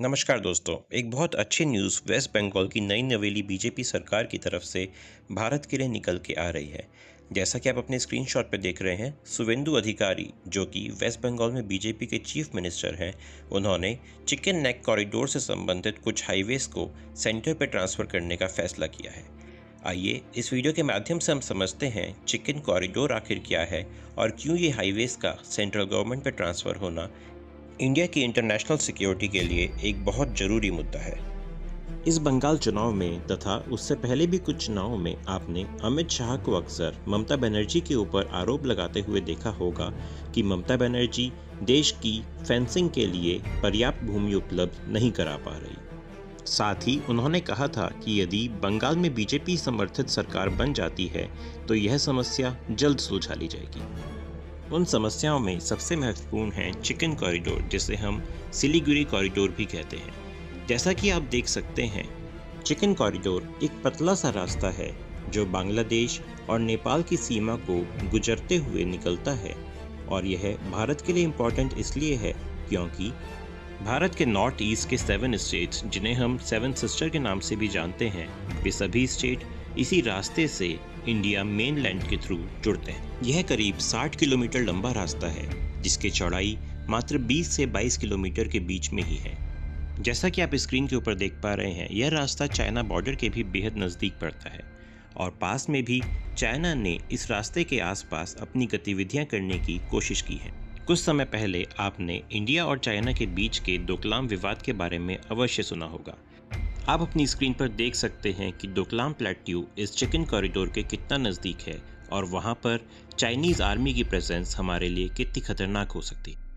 नमस्कार दोस्तों। एक बहुत अच्छी न्यूज़ वेस्ट बंगाल की नई नवेली बीजेपी सरकार की तरफ से भारत के लिए निकल के आ रही है। जैसा कि आप अपने स्क्रीनशॉट पर देख रहे हैं, शुवेंदु अधिकारी जो कि वेस्ट बंगाल में बीजेपी के चीफ मिनिस्टर हैं, उन्होंने चिकन नेक कॉरिडोर से संबंधित कुछ हाईवेज को सेंटर पर ट्रांसफ़र करने का फैसला किया है। आइए इस वीडियो के माध्यम से हम समझते हैं चिकन कॉरिडोर आखिर क्या है और क्यों ये हाईवेज का सेंट्रल गवर्नमेंट पर ट्रांसफ़र होना इंडिया की इंटरनेशनल सिक्योरिटी के लिए एक बहुत ज़रूरी मुद्दा है। इस बंगाल चुनाव में तथा उससे पहले भी कुछ चुनावों में आपने अमित शाह को अक्सर ममता बनर्जी के ऊपर आरोप लगाते हुए देखा होगा कि ममता बनर्जी देश की फेंसिंग के लिए पर्याप्त भूमि उपलब्ध नहीं करा पा रही। साथ ही उन्होंने कहा था कि यदि बंगाल में बीजेपी समर्थित सरकार बन जाती है तो यह समस्या जल्द सुलझा ली जाएगी। उन समस्याओं में सबसे महत्वपूर्ण है चिकन कॉरिडोर, जिसे हम सिलीगुड़ी कॉरिडोर भी कहते हैं। जैसा कि आप देख सकते हैं, चिकन कॉरिडोर एक पतला सा रास्ता है जो बांग्लादेश और नेपाल की सीमा को गुजरते हुए निकलता है और यह भारत के लिए इम्पोर्टेंट इसलिए है क्योंकि भारत के नॉर्थ ईस्ट के 7 स्टेट्स, जिन्हें हम 7 सिस्टर के नाम से भी जानते हैं, वे सभी स्टेट इसी रास्ते से इंडिया मेनलैंड के थ्रू जुड़ते हैं। यह करीब 60 किलोमीटर लंबा रास्ता है जिसकी चौड़ाई मात्र 20 से 22 किलोमीटर के बीच में ही है। जैसा कि आप स्क्रीन के ऊपर देख पा रहे हैं, यह रास्ता चाइना बॉर्डर के भी बेहद नज़दीक पड़ता है और पास में भी चाइना ने इस रास्ते के आसपास अपनी गतिविधियां करने की कोशिश की है। कुछ समय पहले आपने इंडिया और चाइना के बीच के डोकलाम विवाद के बारे में अवश्य सुना होगा। आप अपनी स्क्रीन पर देख सकते हैं कि डोकलाम प्लेट्यू इस चिकन कॉरिडोर के कितना नज़दीक है और वहाँ पर चाइनीज़ आर्मी की प्रेजेंस हमारे लिए कितनी खतरनाक हो सकती है।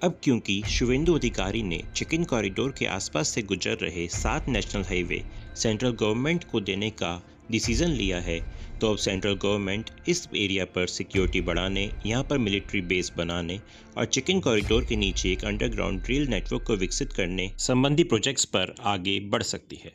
अब क्योंकि शुवेंदु अधिकारी ने चिकन कॉरिडोर के आसपास से गुजर रहे 7 नेशनल हाईवे सेंट्रल गवर्नमेंट को देने का डिसीजन लिया है, तो अब सेंट्रल गवर्नमेंट इस एरिया पर सिक्योरिटी बढ़ाने, यहाँ पर मिलिट्री बेस बनाने और चिकन कॉरिडोर के नीचे एक अंडरग्राउंड रेल नेटवर्क को विकसित करने संबंधी प्रोजेक्ट्स पर आगे बढ़ सकती है।